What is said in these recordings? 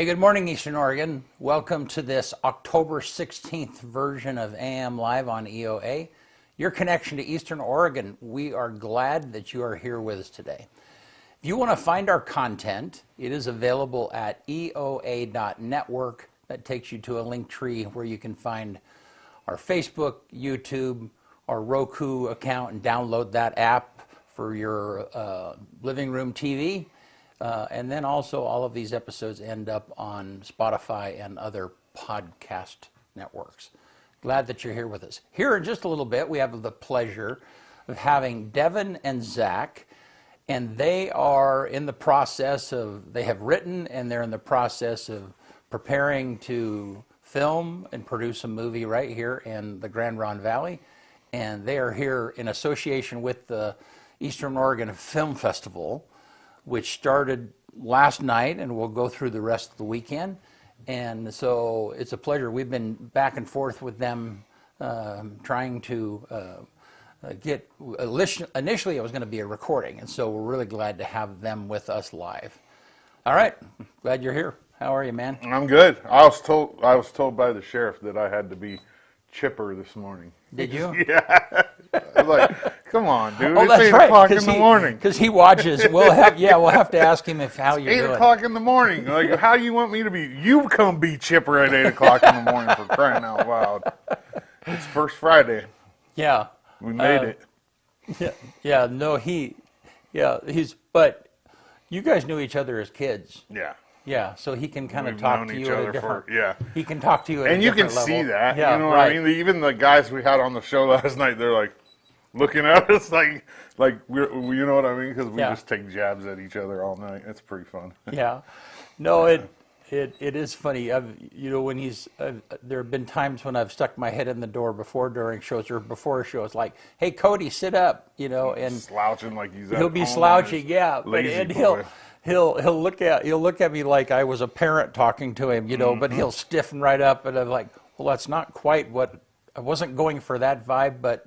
Hey, good morning, Eastern Oregon. Welcome to this October 16th version of AM Live on EOA. Your connection to Eastern Oregon. We are glad that you are here with us today. If you want to find our content, it is available at EOA.network. That takes you to a link tree where you can find our Facebook, YouTube, our Roku account, and download that app for your living room TV. And then also all of these episodes end up on Spotify and other podcast networks. Glad that you're here with us. Here in just a little bit, we have the pleasure of having Devin and Zach, and they are in the process of, they have written and they're in the process of preparing to film and produce a movie right here in the Grand Ronde Valley. And they are here in association with the Eastern Oregon Film Festival, which started last night and will go through the rest of the weekend. And so it's a pleasure. We've been back and forth with them trying to get, initially it was going to be a recording, and so we're really glad to have them with us live. All right, glad you're here. How are you, man? I'm good. I was told by the sheriff that I had to be chipper this morning. Did you? Yeah. I was like, come on, dude. Oh, it's that's 8 right, o'clock in the morning. Because he watches. We'll have to ask him how you're doing. 8 o'clock in the morning. Like, how you want me to be? You come be chipper at 8 o'clock in the morning, for crying out loud. It's first Friday. Yeah. We made it. Yeah. No, but you guys knew each other as kids. Yeah. Yeah, so he can kind of We've talk known to each you at other a different. He can talk to you at and a you different can see level. that. Yeah, you know right. what I mean? Even the guys we had on the show last night, they're like looking at us like we're, you know what I mean? Because we just take jabs at each other all night. It's pretty fun. Yeah, no, it is funny. When he's there have been times when I've stuck my head in the door during shows or before shows, like, "Hey, Cody, sit up," and slouching like he's. He'll be slouching, yeah, and he'll look at me like I was a parent talking to him, but he'll stiffen right up, and I'm like, well, that's not quite what I wasn't going for that vibe, but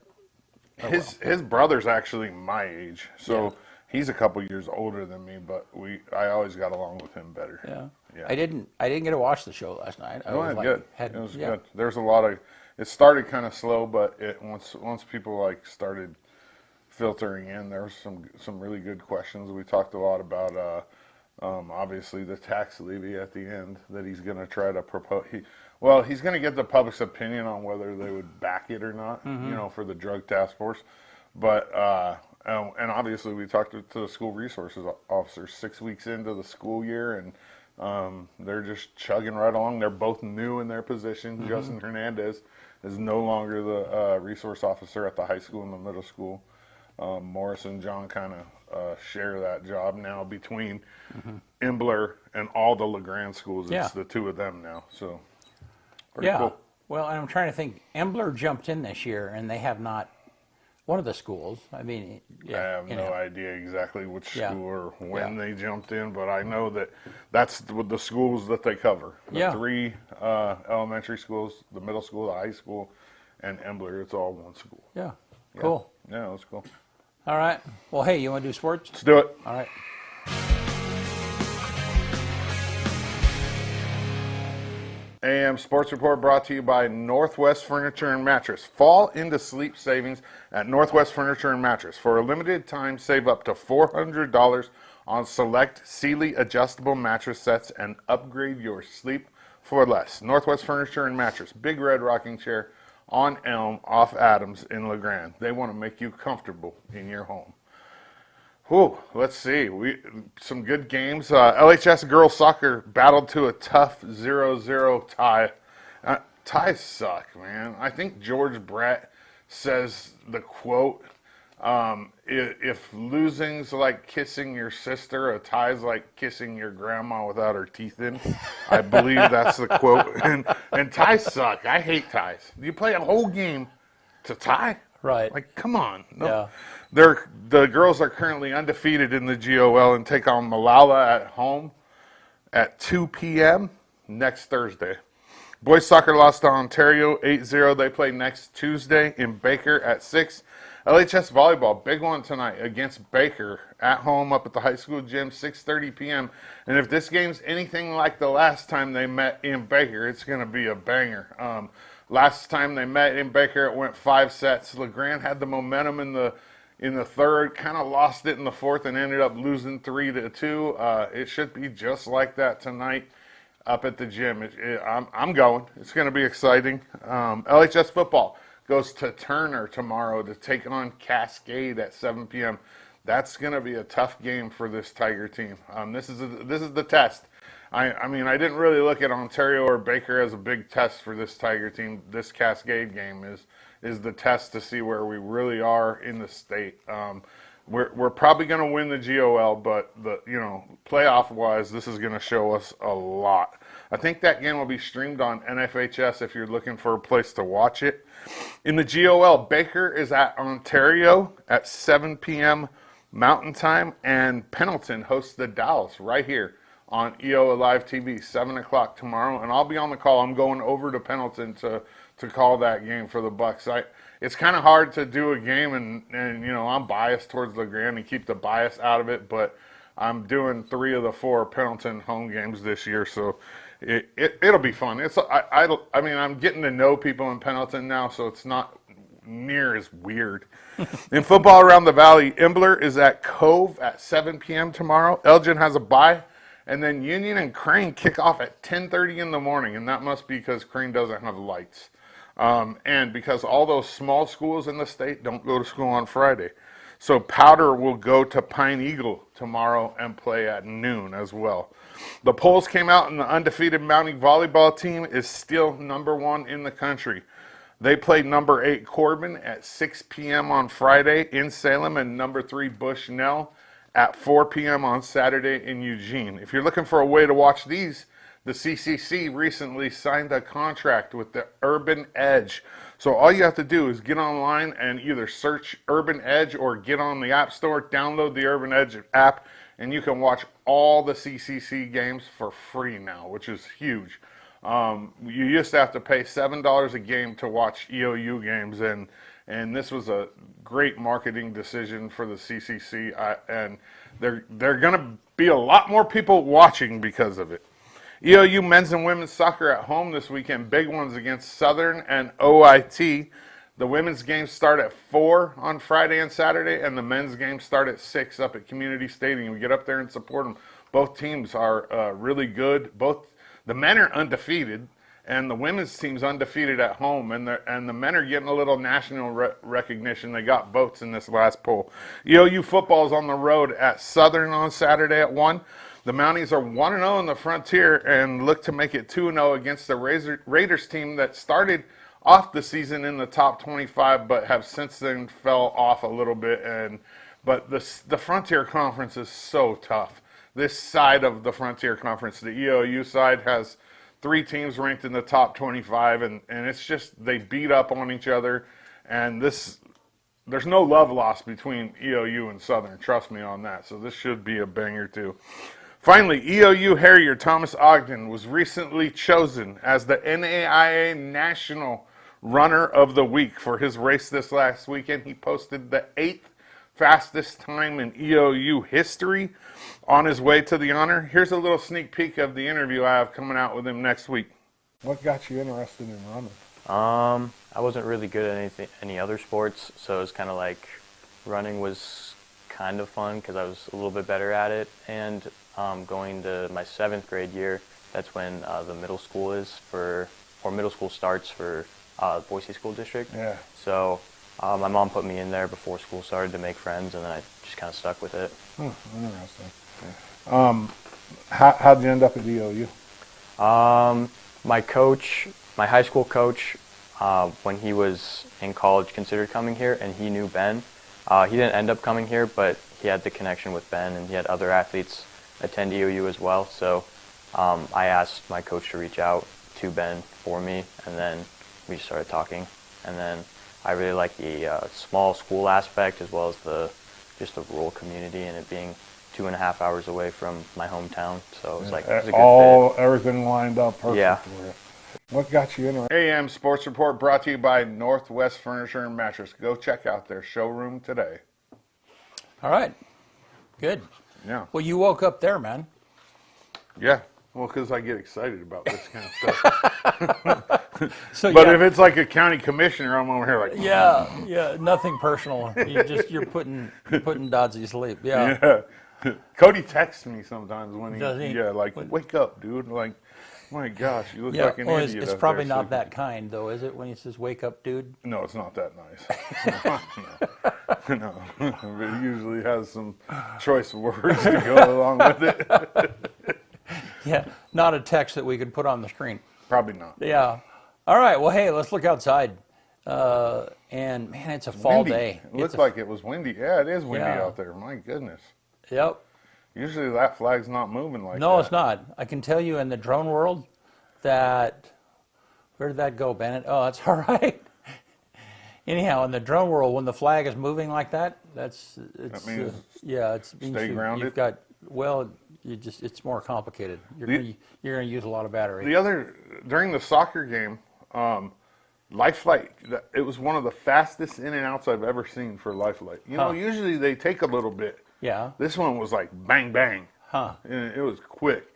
his brother's actually my age, so he's a couple years older than me, but I always got along with him better. Yeah. I didn't get to watch the show last night. It was good. There's a lot of. It started kind of slow, but once people started filtering in, there was some really good questions. We talked a lot about obviously the tax levy at the end that he's going to try to propose. He's going to get the public's opinion on whether they would back it or not, for the drug task force. But and obviously we talked to the school resources officers 6 weeks into the school year, and they're just chugging right along. They're both new in their position. Justin Hernandez is no longer the resource officer at the high school and the middle school. Morris and John kind of share that job now between Embler and all the LeGrand schools. It's the two of them now. So pretty cool. Well, and I'm trying to think. Embler jumped in this year, and they have not. One of the schools. I mean, I have no idea exactly which school or when they jumped in, but I know that's the schools that they cover. The three elementary schools, the middle school, the high school, and Embler. It's all one school. Yeah. Cool. Yeah, that's cool. All right. Well, hey, you want to do sports? Let's do it. All right. AM Sports Report brought to you by Northwest Furniture and Mattress. Fall into sleep savings at Northwest Furniture and Mattress. For a limited time, save up to $400 on select Sealy adjustable mattress sets and upgrade your sleep for less. Northwest Furniture and Mattress. Big Red Rocking Chair on Elm off Adams in LeGrand. They want to make you comfortable in your home. Whew, let's see. Some good games. LHS girls soccer battled to a tough 0-0 tie. Ties suck, man. I think George Brett says the quote, if losing's like kissing your sister, a tie's like kissing your grandma without her teeth in. I believe that's the quote. And ties suck. I hate ties. You play a whole game to tie? Right. Like, come on. No. Yeah. The girls are currently undefeated in the GOL and take on Malala at home at 2 p.m. next Thursday. Boys soccer lost to Ontario 8-0. They play next Tuesday in Baker at 6. LHS volleyball, big one tonight against Baker at home up at the high school gym, 6:30 p.m. And if this game's anything like the last time they met in Baker, it's going to be a banger. Last time they met in Baker, it went 5 sets. LeGrand had the momentum in the third, kind of lost it in the fourth, and ended up losing 3-2. It should be just like that tonight up at the gym. I'm going. It's going to be exciting. LHS football goes to Turner tomorrow to take on Cascade at 7 p.m. That's going to be a tough game for this Tiger team. This is the test. I mean, I didn't really look at Ontario or Baker as a big test for this Tiger team. This Cascade game is the test to see where we really are in the state. We're probably going to win the GOL, but playoff wise, this is going to show us a lot. I think that game will be streamed on NFHS if you're looking for a place to watch it. In the GOL, Baker is at Ontario at 7 p.m. Mountain Time, and Pendleton hosts the Dalles right here on EOA Live TV, 7 o'clock tomorrow, and I'll be on the call. I'm going over to Pendleton to call that game for the Bucks. It's kind of hard to do a game, and I'm biased towards LeGrand and keep the bias out of it, but I'm doing 3 of the 4 Pendleton home games this year, so it'll be fun. I mean, I'm getting to know people in Pendleton now, so it's not near as weird. In football around the valley, Imbler is at Cove at 7 p.m. tomorrow. Elgin has a bye, and then Union and Crane kick off at 10:30 in the morning, and that must be because Crane doesn't have lights. And because all those small schools in the state don't go to school on Friday. So Powder will go to Pine Eagle tomorrow and play at noon as well. The polls came out, and the undefeated Mountie volleyball team is still number 1 in the country. They played number 8 Corbin at 6 p.m. on Friday in Salem, and number 3 Bushnell at 4 p.m. on Saturday in Eugene. If you're looking for a way to watch these, the CCC recently signed a contract with the Urban Edge. So all you have to do is get online and either search Urban Edge or get on the App Store, download the Urban Edge app, and you can watch all the CCC games for free now, which is huge. You used to have to pay $7 a game to watch EOU games, and this was a great marketing decision for the CCC, and they're going to be a lot more people watching because of it. EOU men's and women's soccer at home this weekend. Big ones against Southern and OIT. The women's games start at 4 on Friday and Saturday, and the men's games start at 6 up at Community Stadium. We get up there and support them. Both teams are really good. The men are undefeated, and the women's team's undefeated at home, and the men are getting a little national recognition. They got votes in this last poll. EOU football is on the road at Southern on Saturday at 1. The Mounties are 1-0 in the Frontier and look to make it 2-0 against the Raiders team that started off the season in the top 25, but have since then fell off a little bit. But the Frontier Conference is so tough. This side of the Frontier Conference, the EOU side, has 3 teams ranked in the top 25, and it's just they beat up on each other. And there's no love lost between EOU and Southern, trust me on that. So this should be a banger too. Finally, EOU Harrier Thomas Ogden was recently chosen as the NAIA National Runner of the Week for his race this last weekend. He posted the 8th fastest time in EOU history on his way to the honor. Here's a little sneak peek of the interview I have coming out with him next week. What got you interested in running? I wasn't really good at any other sports, so it was kind of like running was kind of fun because I was a little bit better at it. And going to my 7th grade year, that's when the middle school middle school starts for Boise School District. Yeah. So my mom put me in there before school started to make friends, and then I just kind of stuck with it. Interesting. Yeah. How'd you end up at EOU? My high school coach, when he was in college, considered coming here, and he knew Ben. He didn't end up coming here, but he had the connection with Ben, and he had other athletes attend EOU as well. So I asked my coach to reach out to Ben for me, and then we just started talking. And then I really like the small school aspect, as well as just the rural community, and it being 2.5 hours away from my hometown. So it was like it was a good fit. Everything lined up perfect for you. What got you in? AM Sports Report brought to you by Northwest Furniture and Mattress. Go check out their showroom today. All right. Good. Yeah. Well, you woke up there, man. Yeah. Well, because I get excited about this kind of stuff. So, But yeah. if it's like a county commissioner, I'm over here like, Yeah, nothing personal. You're putting Dodzy to sleep. Yeah. yeah. Cody texts me sometimes when Does he? like, wake up, dude. Like, my gosh, you look Yeah. like an Well, idiot. it's up probably there not sleeping. that kind, though, is it? When he says, "Wake up, dude." No, it's not that nice. No. It usually has some choice words to go along with it. Yeah. Not a text that we could put on the screen. Probably not. Yeah. All right. Well, hey, let's look outside. And man, it's a fall Windy. day. It looks like it was windy. Yeah, it is windy Yeah. out there. My goodness. Yep. Usually that flag's not moving like that. No, it's not. I can tell you in the drone world that, where did that go, Bennett? Oh, that's all right. Anyhow, in the drone world, when the flag is moving like that, it's means yeah, it means stay grounded? You've got, well, it's more complicated. You're going to use a lot of battery. During the soccer game, Life Flight, it was one of the fastest in and outs I've ever seen for Life Flight. You know, usually they take a little bit. Yeah. This one was like bang, bang. Huh. And it was quick.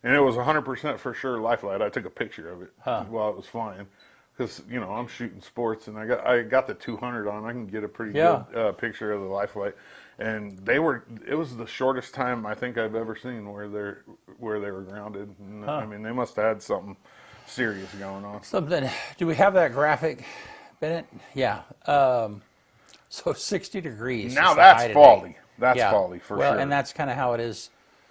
And it was 100% for sure Life Flight. I took a picture of it while it was flying. Because, you know, I'm shooting sports and I got the 200 on. I can get a pretty good picture of the Life Flight. And it was the shortest time I think I've ever seen where they were grounded. And, I mean, they must have had something serious going on. Something. Do we have that graphic, Bennett? Yeah. So 60 degrees. Now is the high that's today. fall-y. That's fall-y for well, sure. and that's kind of how it is.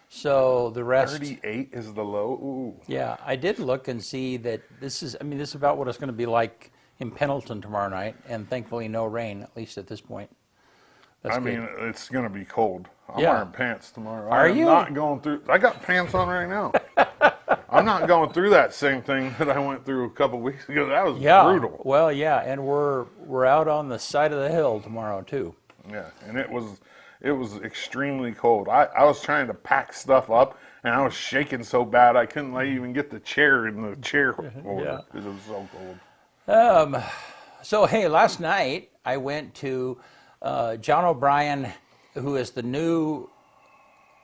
So the rest. 38 is the low. Ooh. Yeah, I did look and see that this is about what it's going to be like in Pendleton tomorrow night, and thankfully no rain, at least at this point. That's I good. mean, it's going to be cold. I'm Yeah. wearing pants tomorrow. Are I'm you? not going through. I got pants on right now. I'm not going through that same thing that I went through a couple weeks ago. That was brutal. Well, yeah, and we're out on the side of the hill tomorrow too. Yeah, and it was extremely cold. I was trying to pack stuff up, and I was shaking so bad I couldn't even get the chair in the chair holder because it was so cold. So hey, last night I went to John O'Brien, who is the new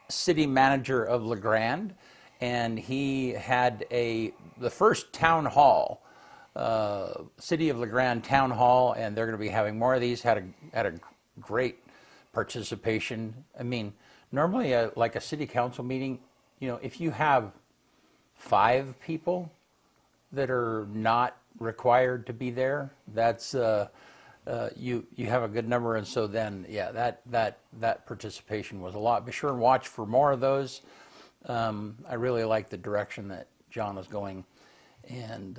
city manager of LeGrand, and he had the first town hall, City of LeGrand town hall, and they're going to be having more of these. Had a great participation. I mean, normally like a city council meeting, you know, if you have 5 people that are not required to be there, that's you have a good number. And so then, yeah, that participation was a lot. Be sure and watch for more of those. I really like the direction that John is going, and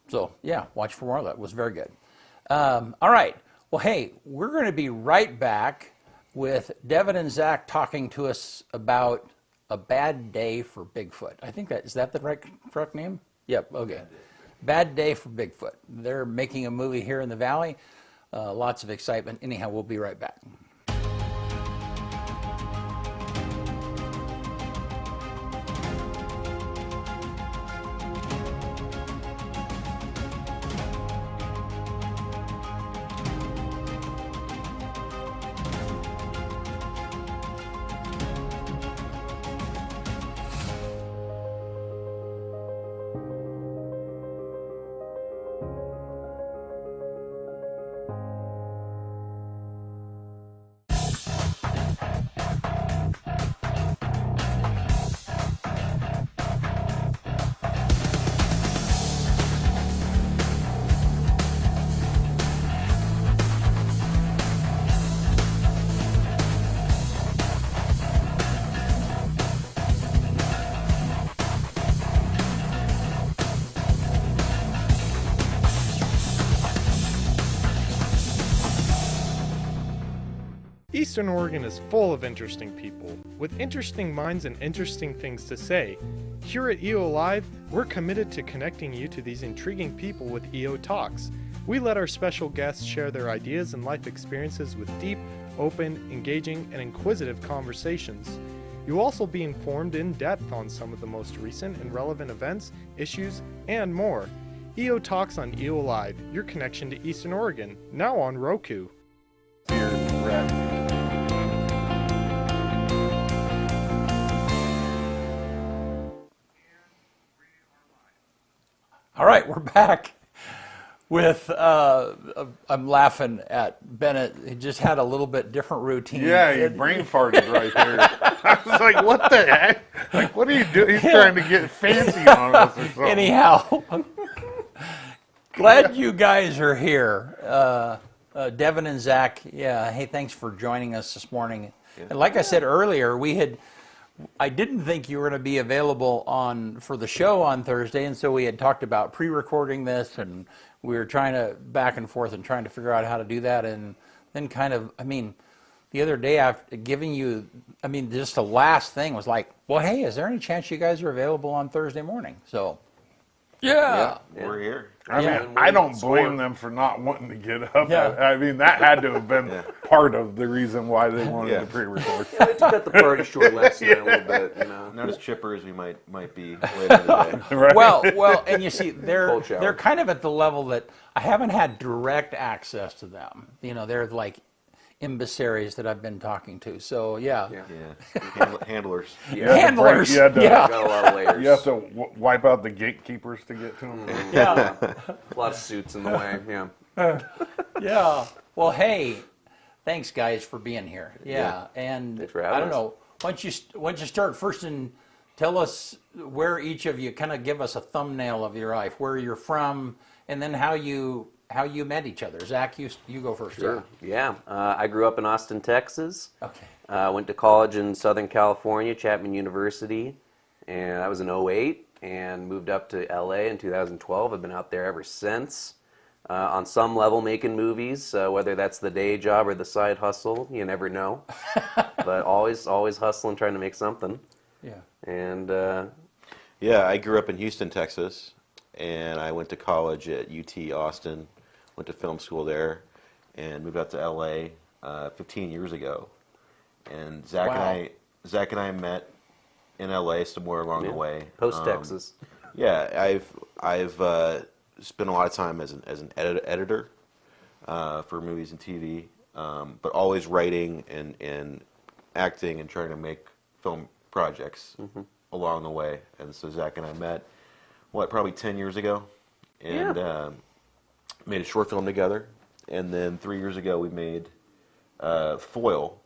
so yeah, watch for more of that. It was very good. All right. Well, hey, we're going to be right back with Devin and Zach talking to us about A Bad Day for Bigfoot. I think is that the correct name? Yep. Okay. Bad Day for Bigfoot. They're making a movie here in the Valley. Lots of excitement. Anyhow, we'll be right back. Eastern Oregon is full of interesting people, with interesting minds and interesting things to say. Here at EO Live, we're committed to connecting you to these intriguing people with EO Talks. We let our special guests share their ideas and life experiences with deep, open, engaging, and inquisitive conversations. You'll also be informed in depth on some of the most recent and relevant events, issues, and more. EO Talks on EO Live, your connection to Eastern Oregon, now on Roku. Here, red. All right, we're back with, I'm laughing at Bennett. He just had a little bit different routine. Yeah, he brain farted right there. I was like, what the heck? Like, what are you doing? He's trying to get fancy on us or something. Anyhow, glad you guys are here. Devin and Zach, yeah, hey, thanks for joining us this morning. And like I said earlier, I didn't think you were going to be available for the show on Thursday, and so we had talked about pre-recording this, and we were trying to back and forth and trying to figure out how to do that, and then the other day after giving you, just the last thing was like, well, hey, is there any chance you guys are available on Thursday morning? So, yeah. We're here. I don't blame them for not wanting to get up. Yeah. That had to have been part of the reason why they wanted to pre-record. They took out the party short last night a little bit, Not as chipper as we might be later in the day. Right? Well, and you see, Cold shower. they're kind of at the level that I haven't had direct access to them. They're like embassies that I've been talking to. So yeah. Handlers. Handlers. You had to, yeah. Got a lot of layers. You have to wipe out the gatekeepers to get to them. Yeah. A lot of suits in the way, yeah. Yeah. Well, hey, thanks guys for being here. Yeah. And Thanks for having I don't us. know. Why don't you start first and tell us where each of you kind of give us a thumbnail of your life, where you're from, and then how you met each other. Zach, you go first. Sure. Yeah. I grew up in Austin, Texas. Okay. Went to college in Southern California, Chapman University, and I was in '08 and moved up to LA in 2012. I've been out there ever since. On some level making movies, whether that's the day job or the side hustle, you never know. But always hustling, trying to make something. Yeah. And Yeah, I grew up in Houston, Texas, and I went to college at UT Austin, went to film school there, and moved out to LA 15 years ago. And Zach and I met in LA somewhere along the way. Post Texas. Yeah, I've spent a lot of time as an editor for movies and TV, but always writing and acting and trying to make film projects along the way. And so Zach and I met, probably 10 years ago, and made a short film together. And then 3 years ago we made Foil,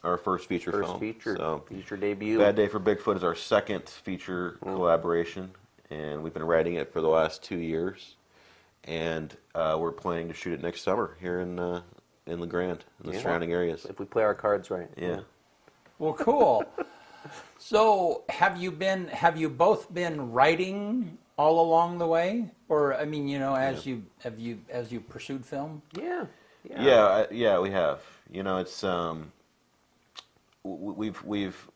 our first feature film. First feature, So, feature debut. Bad Day for Bigfoot is our second feature collaboration, and we've been writing it for the last 2 years. And we're planning to shoot it next summer here in La Grande and the surrounding areas. If we play our cards right. Yeah. Well, cool. So, have you both been writing all along the way, or as you pursued film? Yeah. Yeah, we have. It's we've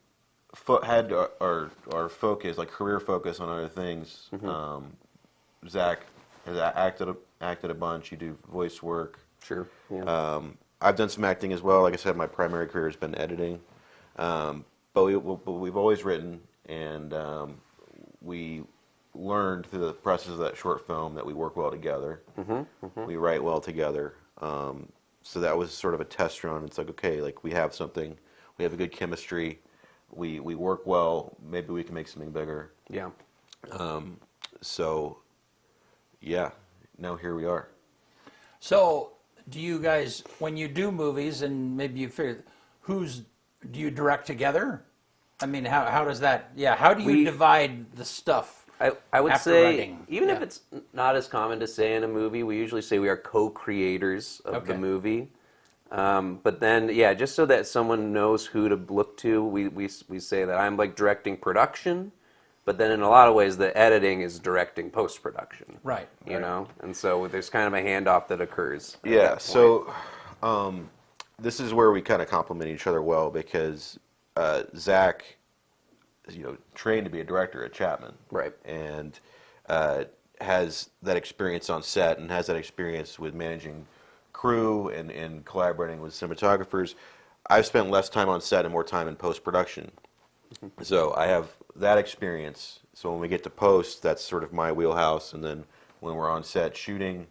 had our focus, like career focus, on other things. Zach has acted a bunch. You do voice work. Sure. Yeah. I've done some acting as well. Like I said, my primary career has been editing. But we've always written, and we learned through the process of that short film that we work well together. We write well together. So that was sort of a test run. It's like, okay, like we have something, we have a good chemistry, we work well, maybe we can make something bigger. Yeah. So, yeah, now here we are. So, do you guys, when you do movies, and maybe you figure, do you direct together? How does that, how do you divide the stuff? I would after say, writing? even if it's not as common to say in a movie, we usually say we are co-creators of the movie. But then, just so that someone knows who to look to, we say that I'm like directing production, but then in a lot of ways the editing is directing post-production. Right. You know? And so there's kind of a handoff that occurs. at Yeah, that point. so this is where we kind of complement each other well, because Zach, trained to be a director at Chapman. Right. And has that experience on set and has that experience with managing crew and collaborating with cinematographers. I've spent less time on set and more time in post-production. So I have that experience. So when we get to post, that's sort of my wheelhouse, and then when we're on set shooting,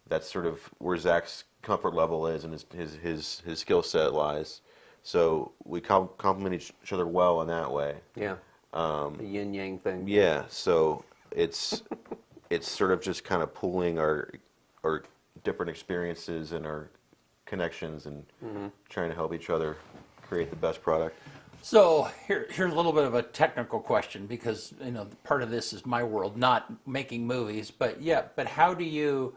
that's sort of where Zach's comfort level is and his skill set lies. So we complement each other well in that way. Yeah. The yin yang thing. Yeah. So it's sort of just kind of pooling our different experiences and our connections and trying to help each other create the best product. So here's a little bit of a technical question, because part of this is my world, not making movies. But how do you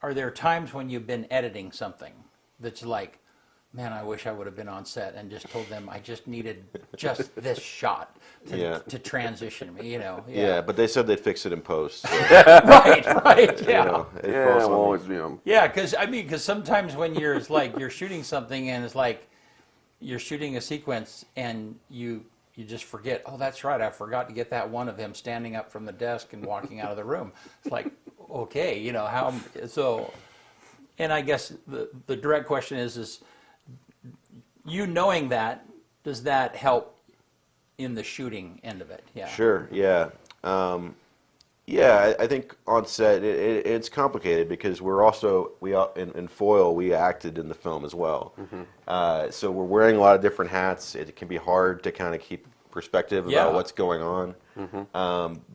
are there times when you've been editing something that's like, man, I wish I would have been on set and just told them I just needed just this shot to transition me, Yeah, but they said they'd fix it in post. So, right, yeah. Yeah, because sometimes when you're shooting something and it's like you're shooting a sequence and you just forget, oh, that's right, I forgot to get that one of him standing up from the desk and walking out of the room. It's like, okay, how so. And I guess the direct question is you knowing that, does that help in the shooting end of it? Yeah. Sure. Yeah. I think on set it's complicated because in Foil we acted in the film as well. So we're wearing a lot of different hats. It can be hard to kind of keep perspective about what's going on.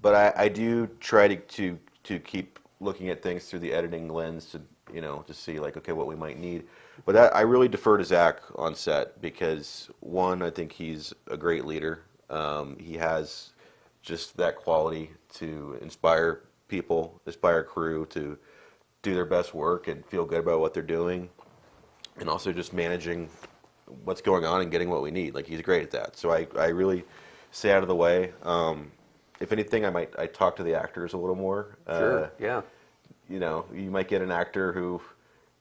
But I do try to keep looking at things through the editing lens to see like, okay, what we might need. But I really defer to Zach on set because one, I think he's a great leader. He has just that quality to inspire people, inspire crew to do their best work and feel good about what they're doing, and also just managing what's going on and getting what we need. Like, he's great at that. So I really stay out of the way. If anything, I talk to the actors a little more. Sure. Yeah. You might get an actor who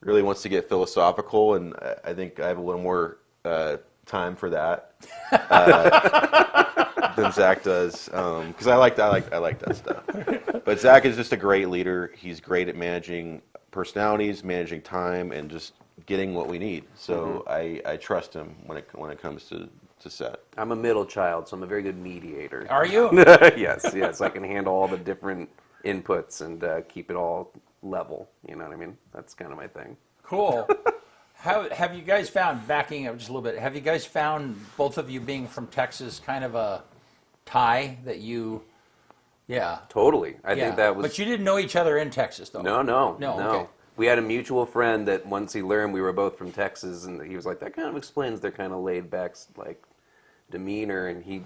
really wants to get philosophical, and I think I have a little more time for that than Zach does, because I like that stuff. But Zach is just a great leader. He's great at managing personalities, managing time, and just getting what we need. So I trust him when it comes to set. I'm a middle child, so I'm a very good mediator. Are you? Yes. I can handle all the different inputs and keep it all level. You know what I mean? That's kind of my thing. Cool. How have you guys found, backing up just a little bit, have you guys found, both of you being from Texas, kind of a tie that you, Totally. I think that was... But you didn't know each other in Texas, though. No. Okay. We had a mutual friend that once he learned we were both from Texas, and he was like, that kind of explains their kind of laid-back, like, demeanor, and he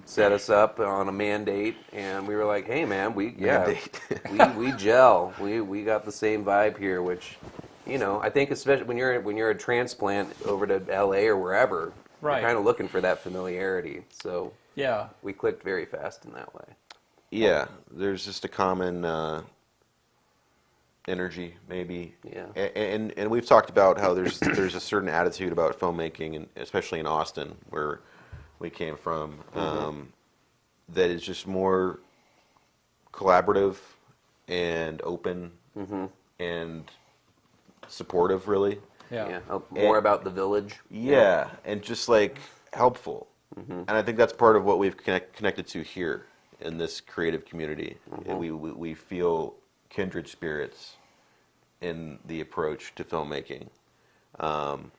set us up on a mandate, and we were like, hey, man, we gel. We got the same vibe here, which... I think especially when you're a transplant over to LA or wherever, right, you're kind of looking for that familiarity. So we clicked very fast in that way. Yeah, there's just a common energy, maybe. Yeah. And we've talked about how there's a certain attitude about filmmaking, and especially in Austin, where we came from, that is just more collaborative and open and supportive, really. Yeah. More about the village. Yeah, and just like helpful. And I think that's part of what we've connected to here in this creative community. We feel kindred spirits in the approach to filmmaking. And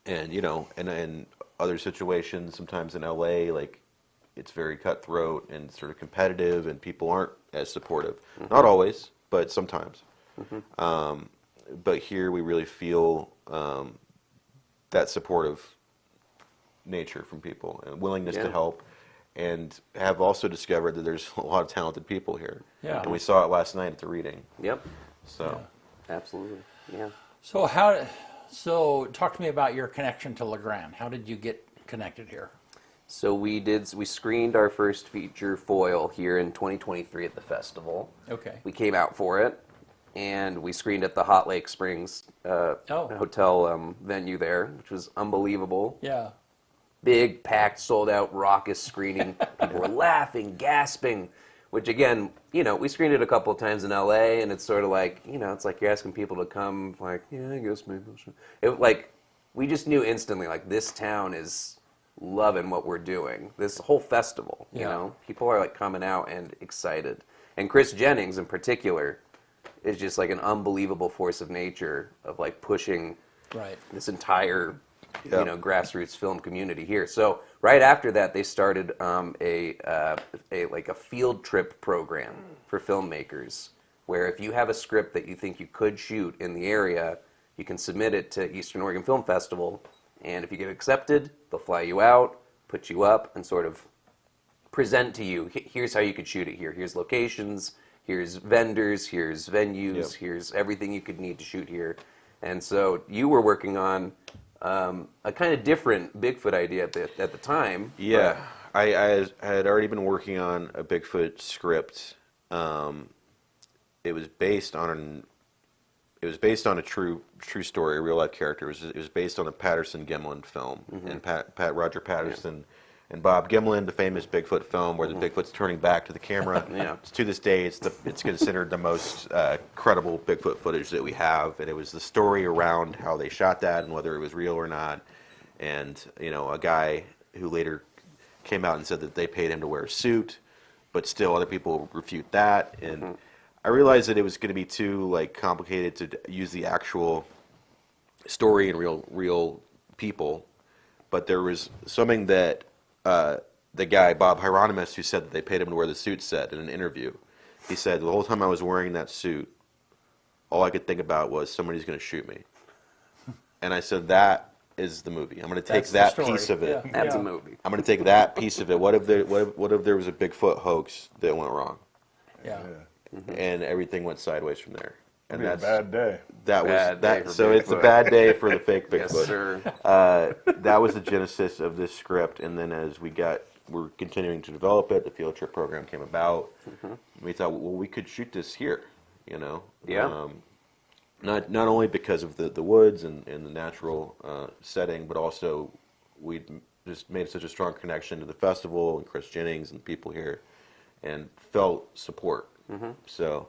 in other situations, sometimes in LA, like, it's very cutthroat and sort of competitive, and people aren't as supportive. Not always, but sometimes. But here we really feel that supportive nature from people and willingness to help, and have also discovered that there's a lot of talented people here. Yeah. And we saw it last night at the reading. Yep. So. Absolutely. Yeah. So talk to me about your connection to LeGrand. How did you get connected here? So we screened our first feature, Foil, here in 2023 at the festival. Okay. We came out for it. And we screened at the Hot Lake Springs hotel venue there, which was unbelievable. Yeah. Big, packed, sold-out, raucous screening. People were laughing, gasping, which, again, we screened it a couple of times in L.A., and it's sort of like, it's like you're asking people to come, like, yeah, I guess maybe I'll show. we just knew instantly, like, this town is loving what we're doing. This whole festival, you know, people are like coming out and excited. And Chris Jennings in particular is just like an unbelievable force of nature of like pushing this entire, you know, grassroots film community here. So right after that, they started a field trip program for filmmakers, where if you have a script that you think you could shoot in the area, you can submit it to Eastern Oregon Film Festival, and if you get accepted, they'll fly you out, put you up, and sort of present to you, here's how you could shoot it here. Here's locations, here's vendors, here's venues, here's everything you could need to shoot here. And so you were working on a kind of different Bigfoot idea at the time. Yeah, I had already been working on a Bigfoot script. It was based on a true story, a real life character. It was based on a Patterson Gimlin film, and Roger Patterson and Bob Gimlin, the famous Bigfoot film where the Bigfoot's turning back to the camera. To this day, it's considered the most credible Bigfoot footage that we have, and it was the story around how they shot that and whether it was real or not. And you know, a guy who later came out and said that they paid him to wear a suit, but still other people refute that. And I realized that it was going to be too like complicated to use the actual story and real people, but there was something that the guy Bob Hieronymus, who said that they paid him to wear the suit, said in an interview. He said, the whole time I was wearing that suit, all I could think about was somebody's going to shoot me. And I said, that is the movie. I'm going to take that piece of it. That's a movie. I'm going to take that piece of it. What if there was a Bigfoot hoax that went wrong? And everything went sideways from there. And that's a bad day. So it's a bad day for the fake Bigfoot. Yes, sir. That was the genesis of this script, and then as we're continuing to develop it, the field trip program came about. We thought, well, we could shoot this here, you know. Not only because of the woods and the natural setting, but also we just made such a strong connection to the festival and Chris Jennings and people here, and felt support. So.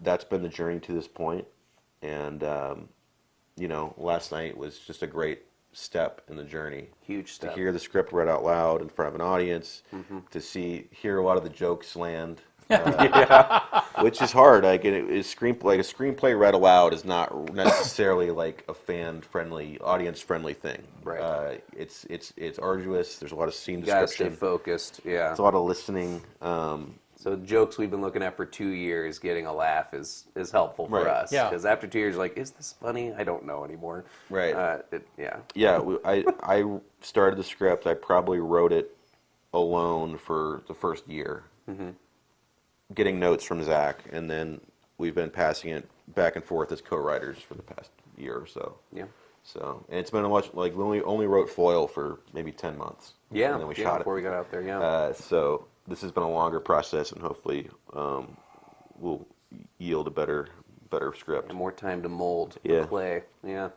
That's been the journey to this point, and you know, last night was just a great step in the journey. Huge step. To hear the script read out loud in front of an audience, to hear a lot of the jokes land, which is hard. Like a screenplay read aloud is not necessarily like a fan-friendly, audience-friendly thing. Right. It's arduous. There's a lot of scene You gotta description. stay focused. Yeah. It's a lot of listening. So jokes we've been looking at for 2 years, getting a laugh is helpful for us. Because after 2 years, like, is this funny? I don't know anymore. Right. I started the script. I probably wrote it alone for the first year, getting notes from Zach, and then we've been passing it back and forth as co-writers for the past year or so. So, and it's been a much, like, we only wrote foil for maybe 10 months. Yeah. And then we shot before we got out there. So this has been a longer process, and hopefully will yield a better script. And more time to mold the clay. Yeah.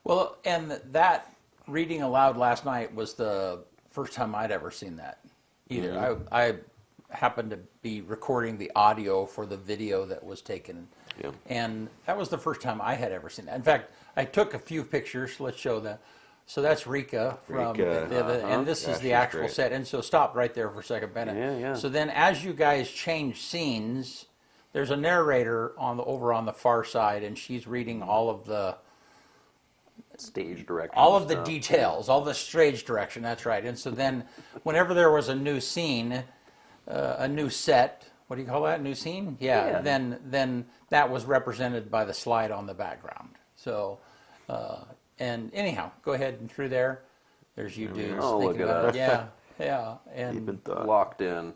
Well, and that reading aloud last night was the first time I'd ever seen that either. I happened to be recording the audio for the video that was taken, and that was the first time I had ever seen that. In fact, I took a few pictures. Let's show that. So that's Rika from and this is the actual set. And so stop right there for a second, Bennett. So then as you guys change scenes, there's a narrator over on the far side, and she's reading all of the stage direction. All of the details, all the stage direction, that's right. And so then whenever there was a new scene, a new set, what do you call that, new scene? Then that was represented by the slide on the background. So... and anyhow, go ahead and through there. There's you dudes thinking about it. And locked in.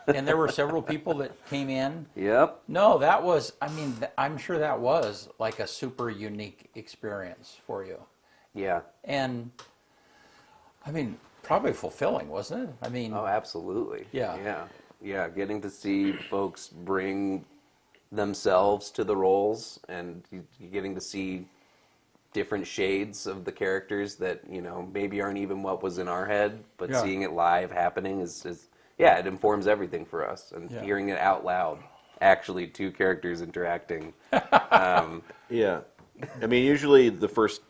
And there were several people that came in. No, that was. I mean, I'm sure that was like a super unique experience for you. And I mean, probably fulfilling, wasn't it? I mean. Oh, absolutely. Yeah. Getting to see folks bring themselves to the roles, and getting to see different shades of the characters that, you know, maybe aren't even what was in our head, but seeing it live happening is it informs everything for us. And hearing it out loud, actually two characters interacting. I mean, usually the first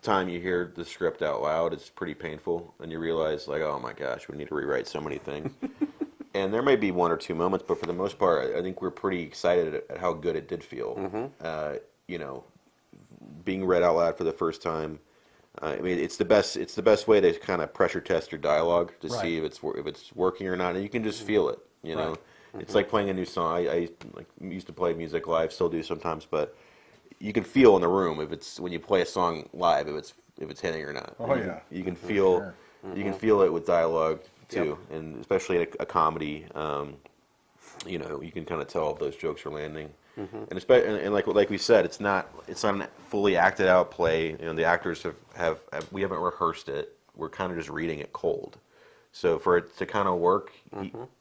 time you hear the script out loud, it's pretty painful, and you realize, like, oh my gosh, we need to rewrite so many things. And there may be one or two moments, but for the most part, I think we're pretty excited at how good it did feel. You know, being read out loud for the first time. I mean, it's the best way to kind of pressure test your dialogue to see if it's working or not, and you can just feel it. You know, it's like playing a new song. I like used to play music live, still do sometimes, but you can feel in the room if it's when you play a song live if it's hitting or not. Oh yeah, you can feel you can feel it with dialogue too, and especially in a comedy. You know, you can kind of tell if those jokes are landing. And like we said, it's not a fully acted out play. You know, the actors have we haven't rehearsed it. We're kind of just reading it cold. So for it to kind of work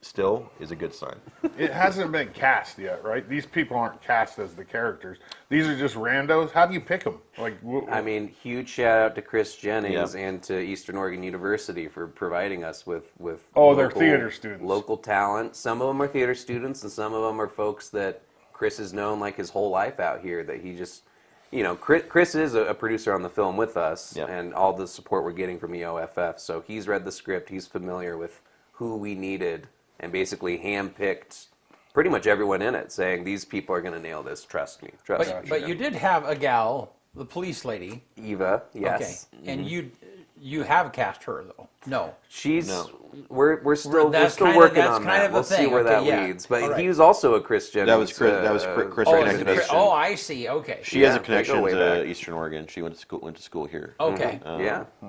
still is a good sign. It hasn't been cast yet, right? These people aren't cast as the characters. These are just randos. How do you pick them? Like, I mean, huge shout out to Chris Jennings and to Eastern Oregon University for providing us with they're theater students. Local talent. Some of them are theater students, and some of them are folks that Chris has known like his whole life out here. That he just, you know, Chris is a producer on the film with us, and all the support we're getting from EOFF. So he's read the script, he's familiar with who we needed, and basically handpicked pretty much everyone in it, saying these people are going to nail this. Trust me. Trust me. But you did have a gal, the police lady. Eva, yes. Okay, and you have cast her though. No, she's. We're still working on that. We'll see where that leads. But he was also a Chris Jennings. That was Chris. Oh, I see. Okay. She has a connection to Eastern Oregon. She went to school here. Okay.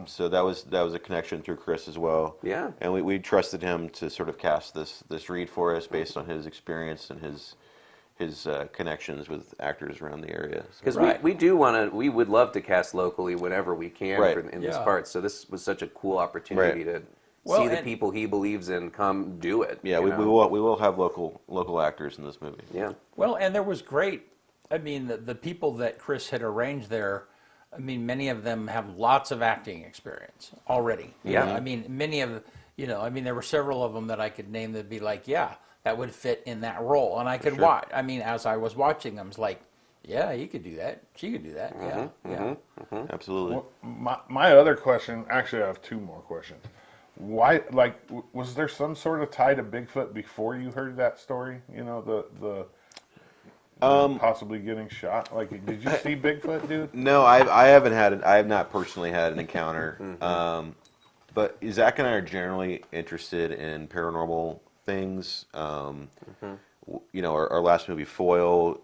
So that was a connection through Chris as well. Yeah. And we trusted him to sort of cast this read for us based on his experience and his connections with actors around the area. Because we would love to cast locally whenever we can in this part. So this was such a cool opportunity to see the people he believes in come do it. Yeah, we will have local actors in this movie. Yeah. Well, and there was great. I mean, the people that Chris had arranged there. I mean, many of them have lots of acting experience already. Yeah. I mean, many of I mean, there were several of them that I could name that'd be like, yeah, that would fit in that role, and I could watch. I mean, as I was watching them, it's like, yeah, he could do that. She could do that. Absolutely. Well, my other question, actually, I have two more questions. Why, like, was there some sort of tie to Bigfoot before you heard that story? You know, the possibly getting shot. Like, did you see Bigfoot, dude? No, I haven't had it. I have not personally had an encounter. But Zach and I are generally interested in paranormal things. You know, our last movie, Foil,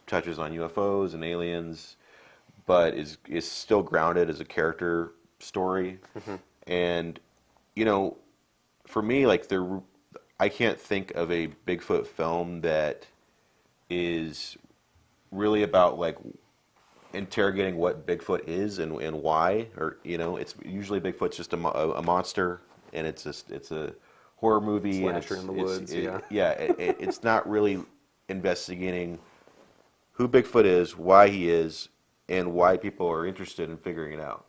touches on UFOs and aliens, but is still grounded as a character story. And you know, for me, like I can't think of a Bigfoot film that is really about like interrogating what Bigfoot is and why, or you know, it's usually Bigfoot's just a monster, and it's a horror movie, Slasher in the woods. It's not really investigating who Bigfoot is, why he is, and why people are interested in figuring it out.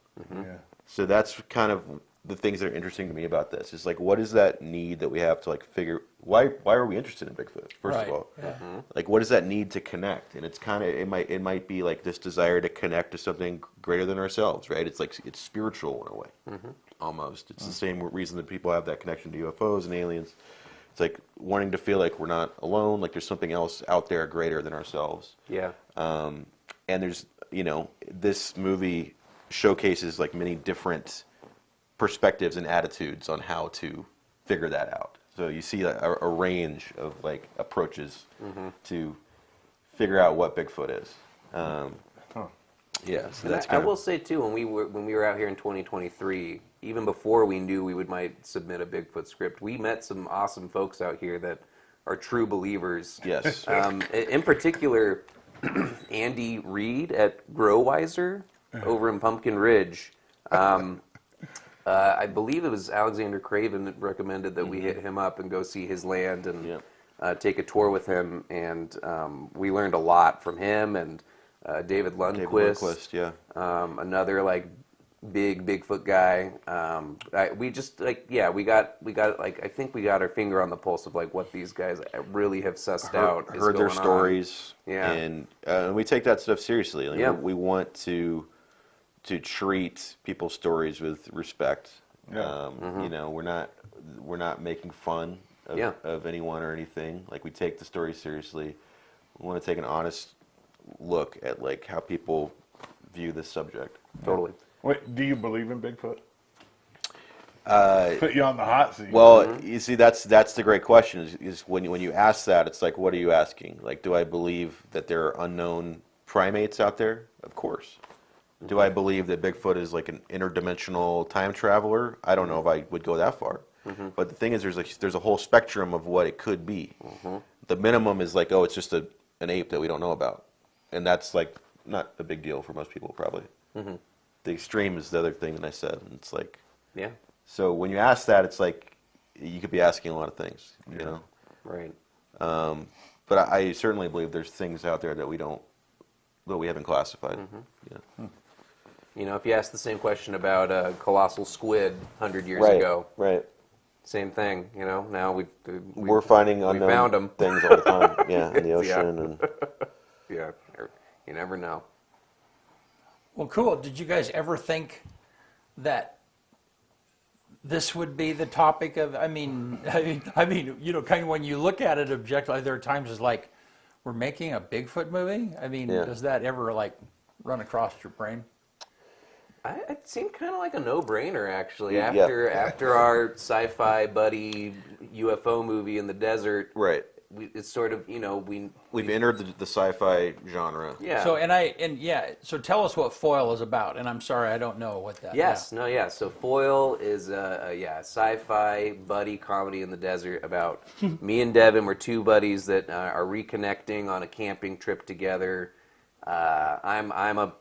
So that's kind of the things that are interesting to me about this. Is like, what is that need that we have to like figure why are we interested in Bigfoot first of all? Like, what is that need to connect? And it's kind of it might be like this desire to connect to something greater than ourselves, right? It's like it's spiritual in a way, almost. It's the same reason that people have that connection to UFOs and aliens. It's like wanting to feel like we're not alone, like there's something else out there greater than ourselves. Yeah. And there's, you know, this movie showcases like many different perspectives and attitudes on how to figure that out. So you see a range of like approaches to figure out what Bigfoot is. Yeah, so that's I will say too, when we were out here in 2023, even before we knew we might submit a Bigfoot script, we met some awesome folks out here that are true believers. Yes. In particular, Andy Reid at Growwiser over in Pumpkin Ridge. I believe it was Alexander Craven that recommended that we hit him up and go see his land and take a tour with him. And we learned a lot from him and David Lundquist. Yeah. Another like big Bigfoot guy. We just like, yeah, we got like, I think we got our finger on the pulse of like what these guys really have sussed out. Heard their stories, Yeah. and we take that stuff seriously. Like, Yeah. we want to treat people's stories with respect. Yeah. You know, we're not making fun of anyone or anything. Like, we take the story seriously. We want to take an honest look at like how people view this subject. Totally. Wait, do you believe in Bigfoot? Put you on the hot seat. Well, you see, that's the great question. Is when you ask that, it's like, what are you asking? Like, do I believe that there are unknown primates out there? Of course. Do I believe that Bigfoot is like an interdimensional time traveler? I don't know if I would go that far. But the thing is, there's a whole spectrum of what it could be. The minimum is like, oh, it's just an ape that we don't know about, and that's like not a big deal for most people, probably. The extreme is the other thing that I said, and it's like, Yeah. so when you ask that, it's like you could be asking a lot of things, you know. Right. But I certainly believe there's things out there that we haven't classified. Yeah. You know, if you ask the same question about a colossal squid 100 years Right. ago, Right. same thing. You know, now We're finding we found 'em. unknown things all the time. Yeah, in the ocean and. yeah, you never know. Well, cool. Did you guys ever think that this would be the topic of? I mean, you know, kind of when you look at it objectively, there are times it's like, we're making a Bigfoot movie. I mean, Yeah. does that ever like run across your brain? It seemed kind of like a no-brainer, actually. Yeah. After our sci-fi buddy UFO movie in the desert, Right. it's sort of, you know, We've entered the sci-fi genre. yeah. So tell us what Foil is about. And I'm sorry, I don't know what that. Yes, no, yeah. So Foil is a sci-fi buddy comedy in the desert about me and Devin. We're two buddies that are reconnecting on a camping trip together. I'm a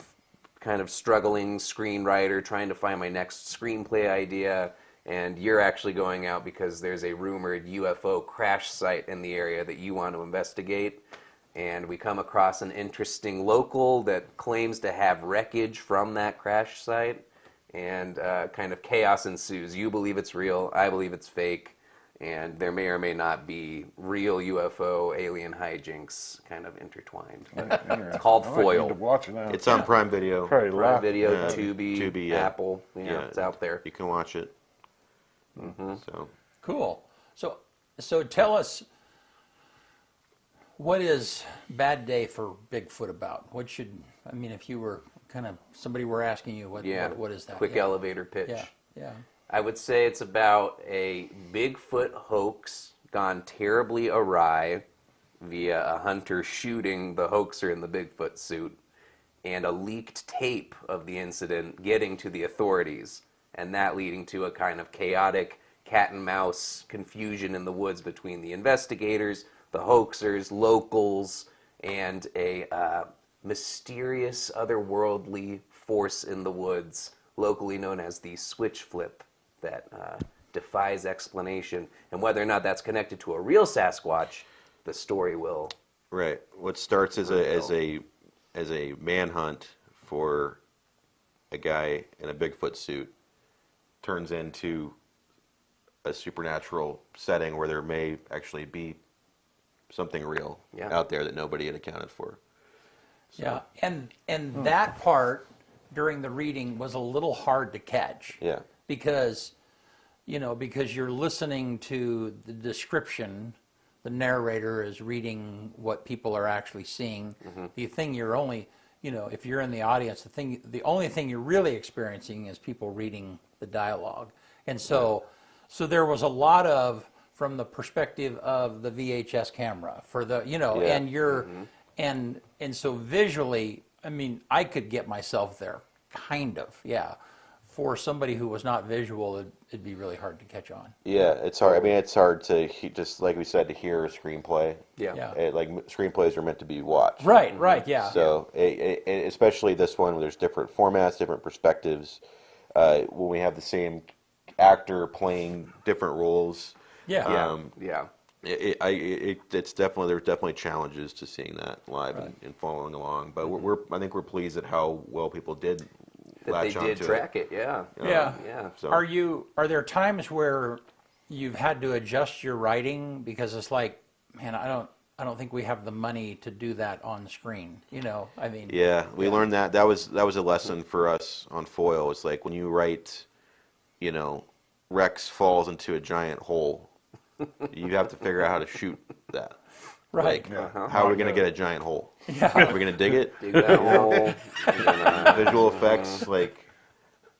kind of struggling screenwriter trying to find my next screenplay idea, and you're actually going out because there's a rumored UFO crash site in the area that you want to investigate. And we come across an interesting local that claims to have wreckage from that crash site, and kind of chaos ensues. You believe it's real, I believe it's fake, and there may or may not be real UFO alien hijinks kind of intertwined. It's called Foil. Watch it now. It's on Prime Video. Probably Prime laugh. Video, Yeah. Tubi, Tubi, yeah. Apple, it's out there. You can watch it. So Cool. So tell us, what is Bad Day for Bigfoot about? What should, I mean, if you were kind of, somebody were asking you, what is that? Quick elevator pitch. Yeah. I would say it's about a Bigfoot hoax gone terribly awry via a hunter shooting the hoaxer in the Bigfoot suit, and a leaked tape of the incident getting to the authorities, and that leading to a kind of chaotic cat and mouse confusion in the woods between the investigators, the hoaxers, locals, and a mysterious otherworldly force in the woods, locally known as the switch flip, that defies explanation. And whether or not that's connected to a real Sasquatch, the story will. right, what starts as a manhunt for a guy in a Bigfoot suit turns into a supernatural setting where there may actually be something real out there that nobody had accounted for. So. Yeah, and that part during the reading was a little hard to catch. Yeah. Because you're listening to the description, the narrator is reading what people are actually seeing. The thing you're only, if you're in the audience, the only thing you're really experiencing is people reading the dialogue. And so there was a lot of, from the perspective of the VHS camera for the, and you're, and so visually, I mean, I could get myself there, kind of, yeah. For somebody who was not visual, it'd be really hard to catch on. Yeah, it's hard. I mean, it's hard to just like we said, to hear a screenplay. Yeah. Like screenplays are meant to be watched. Right, yeah. So, especially this one, where there's different formats, different perspectives. When we have the same actor playing different roles. Yeah. It's definitely, there's definitely challenges to seeing that live and following along. But I think we're pleased at how well people did that latch they did onto track it. Yeah. Yeah. Yeah. So, Are there times where you've had to adjust your writing because it's like, man, I don't think we have the money to do that on screen. You know, I mean. yeah, we learned that. That was a lesson for us on foil. It's like when you write, you know, Rex falls into a giant hole. You have to figure out how to shoot that. Right. Like, how are we going to get a giant hole? Yeah. Are we going to dig it? Dig that hole. Visual effects, like,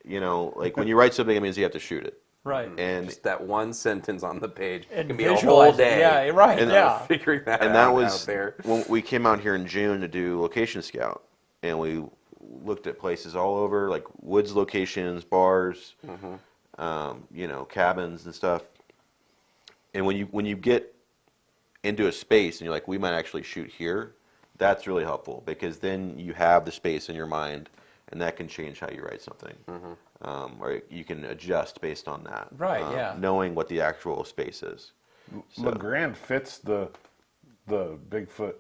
you know, like when you write something, it means you have to shoot it. Right. And Just that one sentence on the page And can be a whole visualize it. day. Yeah, right. And, yeah. Figuring that and out that out was there. when we came out here in June to do location scout, and we looked at places all over, like woods locations, bars, you know, cabins and stuff. And when you get into a space and you're like, we might actually shoot here, that's really helpful because then you have the space in your mind, and that can change how you write something. Or you can adjust based on that. Right, yeah. Knowing what the actual space is. So- LeGrand fits the Bigfoot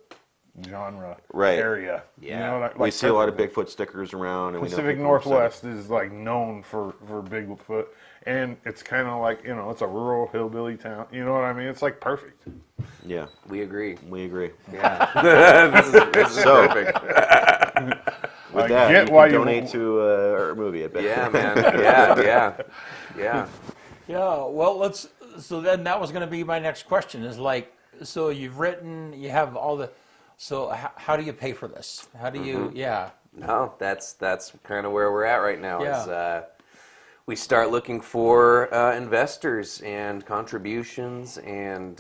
genre Right. area. Yeah. You know, like We see a lot of perfectly. Bigfoot stickers around, and Pacific we know people Northwest is like known for Bigfoot, and it's kind of like, you know, it's a rural hillbilly town. You know what I mean? It's like perfect. Yeah, We agree. we agree. Yeah. this is So- perfect. With I that, get you can why you- donate to our movie. I bet. Yeah, man. Yeah. Yeah, well, so then that was going to be my next question is like, so you've written, you have all the, so how do you pay for this? How do you, yeah. No, that's kind of where we're at right now. Yeah. Is we start looking for investors and contributions, and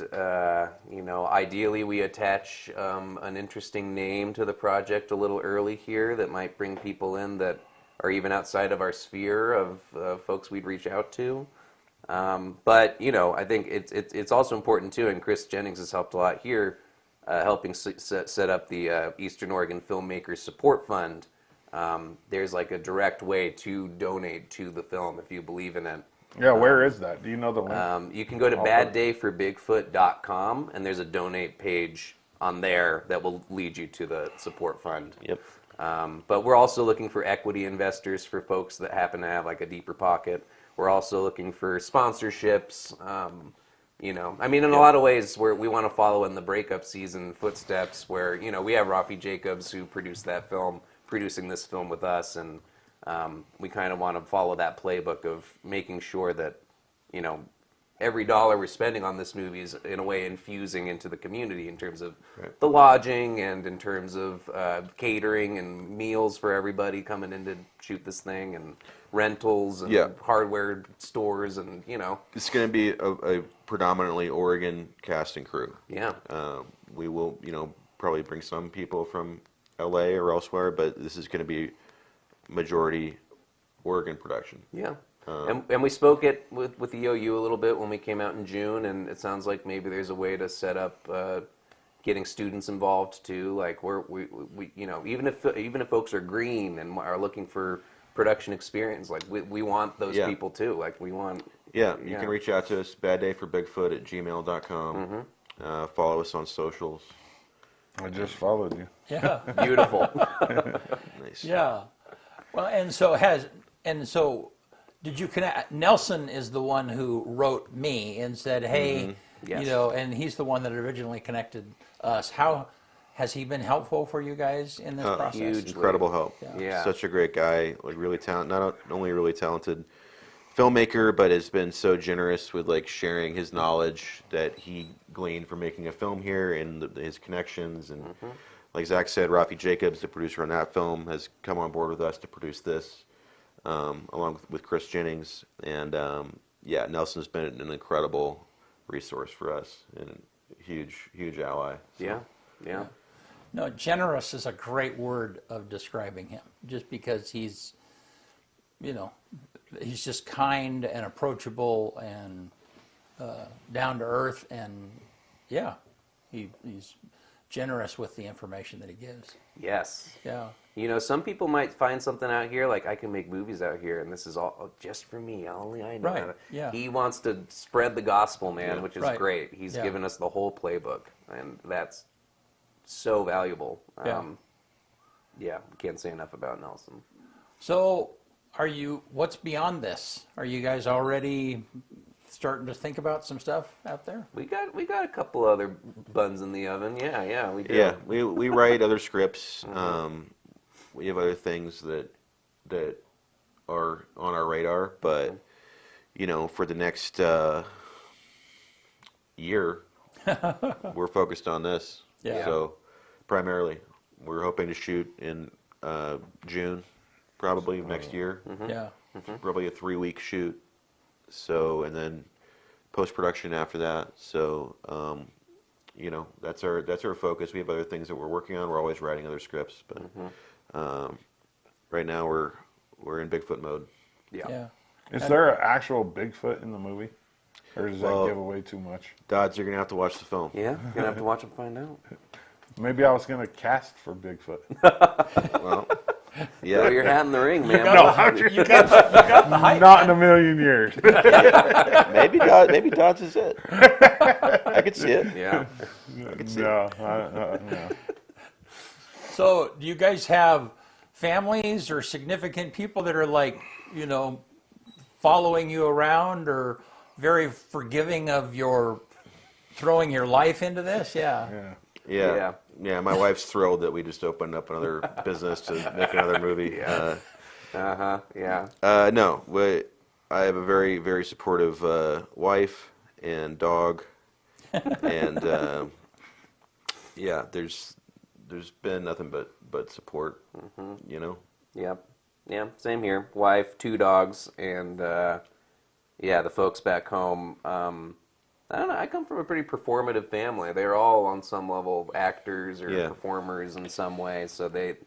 you know, ideally we attach an interesting name to the project a little early here that might bring people in that are even outside of our sphere of folks we'd reach out to. But you know, I think it's also important too, and Chris Jennings has helped a lot here, helping set up the Eastern Oregon Filmmakers Support Fund. There's like a direct way to donate to the film if you believe in it. Yeah, where is that? Do you know the link? You can go to baddayforbigfoot.com, and there's a donate page on there that will lead you to the support fund. Yep. But we're also looking for equity investors for folks that happen to have like a deeper pocket. We're also looking for sponsorships. You know, I mean, in a lot of ways, we want to follow in the breakup season footsteps where, you know, we have Rafi Jacobs who produced that film, producing this film with us, and we kind of want to follow that playbook of making sure that, you know, every dollar we're spending on this movie is in a way infusing into the community in terms of the lodging and in terms of catering and meals for everybody coming in to shoot this thing, and rentals and hardware stores, and, you know. It's going to be a predominantly Oregon cast and crew. Yeah. We will, you know, probably bring some people from LA or elsewhere, but this is going to be majority Oregon production. Yeah. And we spoke it with EOU a little bit when we came out in June, and it sounds like maybe there's a way to set up getting students involved too. Like we you know, even if folks are green and are looking for production experience, like we want those people too. Like we want. Yeah, you can reach out to us, baddayforbigfoot@gmail.com. Follow us on socials. I just followed you. Yeah. Beautiful. Nice. Yeah. Well, and so did you connect? Nelson is the one who wrote me and said, hey, Yes. you know, and he's the one that originally connected us. How has he been helpful for you guys in this process? Huge. Incredible help. Yeah. Such a great guy, like really talented, not only really talented filmmaker, but has been so generous with like sharing his knowledge that he gleaned from making a film here and his connections. And like Zach said, Rafi Jacobs, the producer on that film, has come on board with us to produce this, along with Chris Jennings. And Nelson's been an incredible resource for us and a huge ally. So. Yeah. No, generous is a great word of describing him, just because he's, you know, he's just kind and approachable and down to earth, and he's generous with the information that he gives. Yes. Yeah. You know, some people might find something out here like, I can make movies out here, and this is all just for me. Only I know. Right, how to. yeah. He wants to spread the gospel, man, which is Right. great. He's given us the whole playbook, and that's so valuable. Yeah. Can't say enough about Nelson. So What's beyond this? Are you guys already starting to think about some stuff out there? We got a couple other buns in the oven. Yeah, we do. Yeah, we write other scripts. We have other things that are on our radar, but for the next year, we're focused on this. Yeah. So primarily, we're hoping to shoot in June, probably next year. Yeah. Probably a 3-week shoot. So, and then post-production after that. So, that's our focus. We have other things that we're working on. We're always writing other scripts, but right now we're in Bigfoot mode. Yeah. Is there an actual Bigfoot in the movie? Or does that give away too much? Dodds, you're going to have to watch the film. Yeah, you're gonna have to watch and find out. Maybe I was going to cast for Bigfoot. Well, Throw yeah. your hat in the ring, man. You got the hype. Not in a million years. Maybe Dodds is it. I could see it. Yeah. I could see it. No. So, do you guys have families or significant people that are like, following you around or very forgiving of your throwing your life into this? Yeah. Yeah, my wife's thrilled that we just opened up another business to make another movie. Yeah. No, I have a very, very supportive wife and dog, and there's been nothing but support. Yep. Yeah, same here. Wife, 2 dogs, and the folks back home. I don't know. I come from a pretty performative family. They're all on some level actors or performers in some way, so they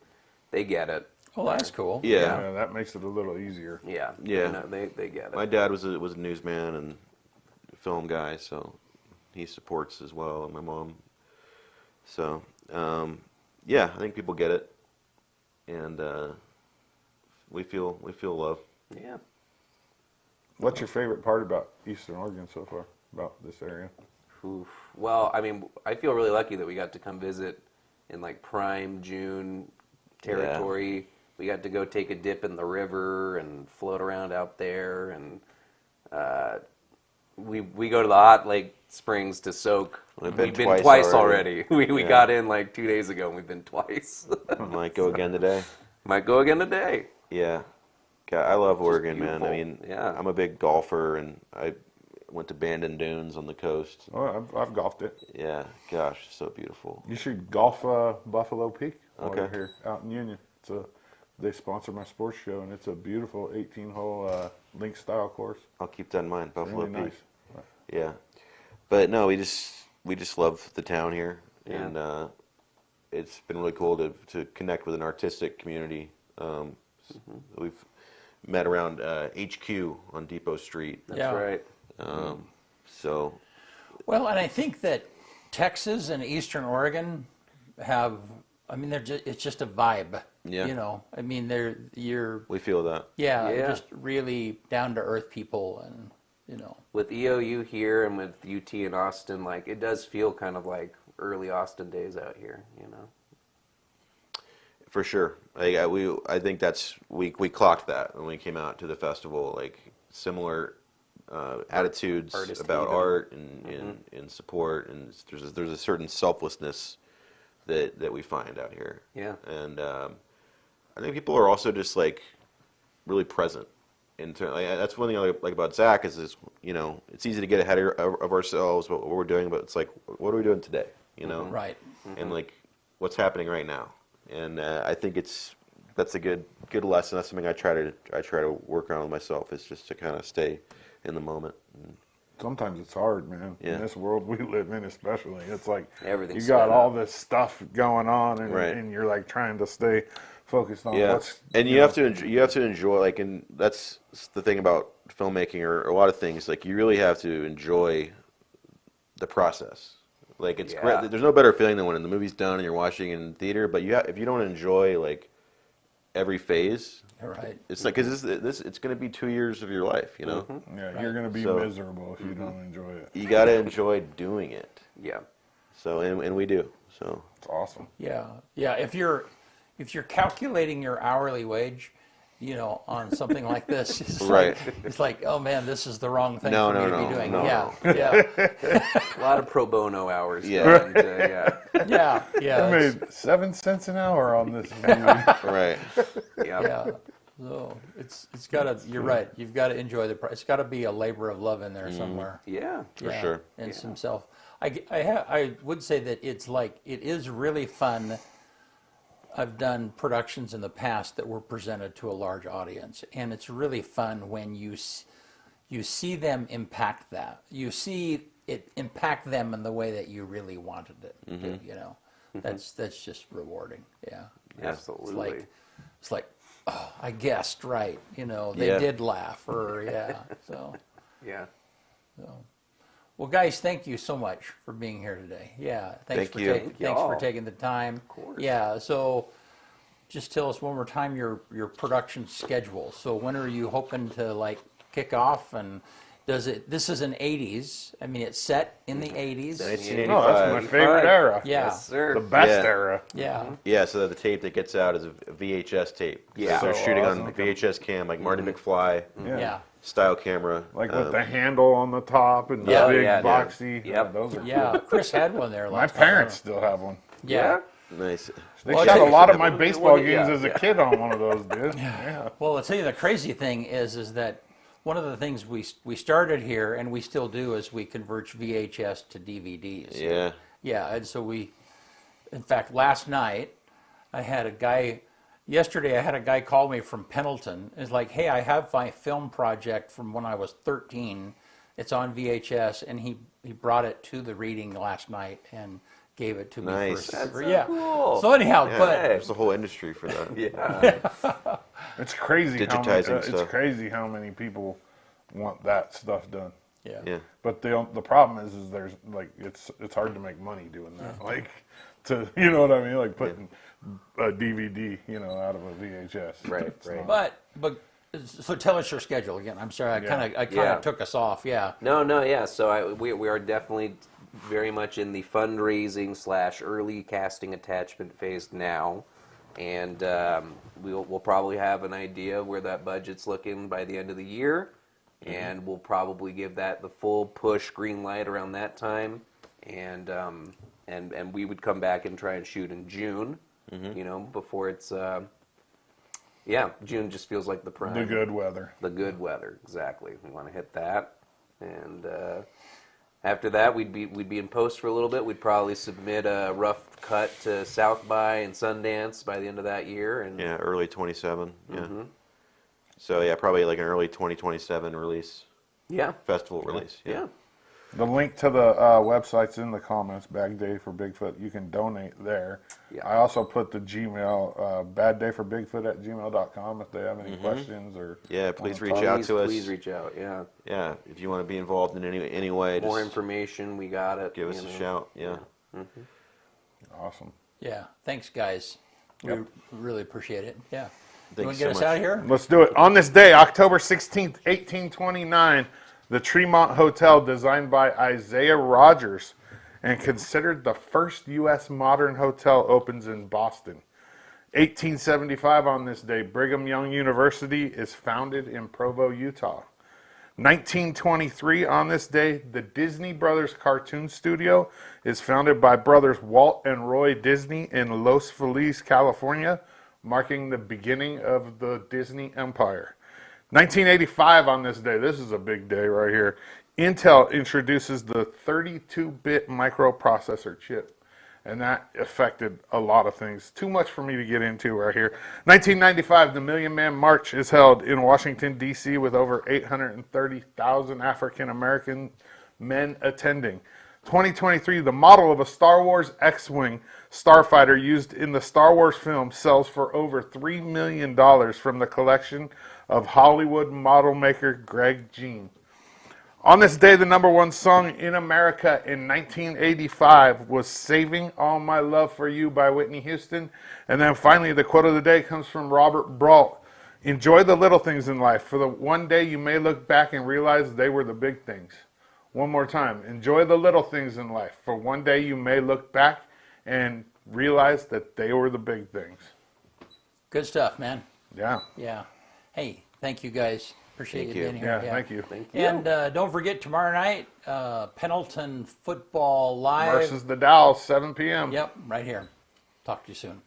get it. Well, that's cool. Yeah. That makes it a little easier. Yeah. Yeah. They get it. My dad was a newsman and film guy, so he supports as well, and my mom. So, I think people get it, and we feel love. Yeah. What's your favorite part about Eastern Oregon so far, about this area? Oof. Well, I mean, I feel really lucky that we got to come visit in like prime June territory. Yeah. We got to go take a dip in the river and float around out there, and we go to the hot lake springs to soak. We've been twice already. We got in like 2 days ago, and we've been twice. Might go again today. Might go again today. Yeah. God, I love Oregon, man. I mean, yeah. I'm a big golfer, and I went to Bandon Dunes on the coast. Oh, I've golfed it. Yeah, gosh, so beautiful. You should golf Buffalo Peak while Okay. you're here out in Union. They sponsor my sports show, and it's a beautiful 18-hole link-style course. I'll keep that in mind, Buffalo Really Peak. nice. Yeah, but no, we just love the town here, Yeah. and it's been really cool to connect with an artistic community. We've met around HQ on Depot Street. That's Yeah. right. So Well, and I think that Texas and Eastern Oregon have, I mean, it's just a vibe. Yeah. I mean, we feel that. Yeah. just really down to earth people, and With EOU here and with UT in Austin, like it does feel kind of like early Austin days out here, For sure. I think that's we clocked that when we came out to the festival. Like similar attitudes Artist about haven. art and support, and there's a certain selflessness that we find out here. Yeah. And I think people are also just like really present. That's one thing I like about Zach is it's easy to get ahead of ourselves what we're doing, but it's like, what are we doing today? right. And like what's happening right now. And I think that's a good lesson. That's something I try to work on with myself, is just to kind of stay in the moment. Sometimes it's hard, man. Yeah. In this world we live in, especially, it's like Everything's you got sped all up. this stuff going on, and, Right. and you're like trying to stay focused on Yeah, what's. and you have to enjoy, like, and that's the thing about filmmaking or a lot of things. Like, you really have to enjoy the process. Like, it's Yeah. great. There's no better feeling than when the movie's done and you're watching it in theater. But if you don't enjoy like every phase, Right. it's like, because it's going to be 2 years of your life. Yeah, you're gonna be So- miserable if you don't enjoy it. You got to enjoy doing it. Yeah. So and we do. So It's awesome. Yeah. If you're calculating your hourly wage, you know, on something like this. Right. It's like, oh man, this is the wrong thing No, for me no, to be no, doing. no. Yeah, yeah, A lot of pro bono hours. Yeah. And, yeah. yeah, yeah. I it's- made 7 cents an hour on this movie. Right. Yeah. Yeah. So it's gotta. You're right. You've got to enjoy the. It's got to be a labor of love in there somewhere. Yeah. For sure. And some self. I would say that it is really fun. I've done productions in the past that were presented to a large audience, and it's really fun when you see them impact that. You see it impact them in the way that you really wanted it. To, you know, that's just rewarding. Yeah. Absolutely. It's like, oh, I guessed right. You know, they Yeah. did laugh, or yeah. So. Yeah. Well, guys, thank you so much for being here today. Yeah, Thank you. Thank thanks for y'all. taking the time. Of course. Yeah, so just tell us one more time your production schedule. So when are you hoping to like kick off? And this is an 80s. I mean, it's set in the 80s. Oh, that's my 1985. favorite era. Yeah, Yes, sir. The best Yeah. era. yeah, Yeah, so the tape that gets out is a VHS tape. Yeah. So they're So shooting awesome. on VHS cam, like Marty McFly yeah, style camera. Like with the handle on the top and the Yeah. big Yeah, boxy. Yep. Those are yeah. Chris had one there My last time. parents still have one. Yeah. Nice. They Well, shot I a lot of think- my baseball Yeah, games as a kid on one of those, dude. Yeah. Well, I'll tell you the crazy thing is that one of the things we started here and we still do is we convert VHS to DVDs. Yeah. Yeah, and so in fact, last night, yesterday I had a guy call me from Pendleton. It's like, hey, I have my film project from when I was 13. It's on VHS, and he brought it to the reading last night and gave it to me. Nice. For That's so yeah. cool. So anyhow, Yeah, but there's a whole industry for that. Yeah. It's crazy Digitizing it's stuff. crazy how many people want that stuff done. yeah. Yeah. But the problem is there's like it's hard to make money doing that. Like you know what I mean? Like putting a DVD, you know, out of a VHS. Right, It's right. not- But so tell us your schedule again. I'm sorry, I kind of Yeah. took us off. Yeah. No, yeah. So we are definitely very much in the fundraising / early casting attachment phase now, and we'll probably have an idea of where that budget's looking by the end of the year, and we'll probably give that the full push green light around that time, and we would come back and try and shoot in June, you know, before it's. June just feels like the prime. the good weather. The good weather, exactly. We want to hit that, and after that, we'd be in post for a little bit. We'd probably submit a rough cut to South by and Sundance by the end of that year, and Yeah, early 27. Yeah. So yeah, probably like an early 2027 release, yeah, festival release. yeah. The link to the website's in the comments. Bad Day for Bigfoot. You can donate there. Yeah. I also put the Gmail baddayforbigfoot@gmail.com if they have any questions or Yeah, please wanna reach talk. out to us. Please reach out. Yeah, Yeah, if you want to be involved in any way, more just information. We got it. give us you a know. shout. Yeah. Awesome. Yeah. Thanks, guys. Yep. We really appreciate it. Yeah. You Thanks want to so get us much. out of here? Let's do it. On this day, October 16th, 1829, the Tremont Hotel, designed by Isaiah Rogers and considered the first U.S. modern hotel, opens in Boston. 1875, on this day, Brigham Young University is founded in Provo, Utah. 1923, on this day, the Disney Brothers Cartoon Studio is founded by brothers Walt and Roy Disney in Los Feliz, California, marking the beginning of the Disney Empire. 1985, on this day, this is a big day right here, Intel introduces the 32-bit microprocessor chip. And that affected a lot of things. Too much for me to get into right here. 1995, the Million Man March is held in Washington, D.C. with over 830,000 African American men attending. 2023, the model of a Star Wars X-Wing starfighter used in the Star Wars film sells for over $3 million from the collection of Hollywood model maker Greg Jean. On this day, the #1 song in America in 1985 was Saving All My Love for You by Whitney Houston. And then finally, the quote of the day comes from Robert Brault. Enjoy the little things in life, for the one day you may look back and realize they were the big things. One more time. Enjoy the little things in life, for one day you may look back and realize that they were the big things. Good stuff, man. Yeah. Yeah. Hey, thank you guys. Appreciate Thank you you. being here. Yeah, thank you. Thank you. And don't forget, tomorrow night, Pendleton Football Live. Versus the Dalles, 7 p.m. Yep, right here. Talk to you soon.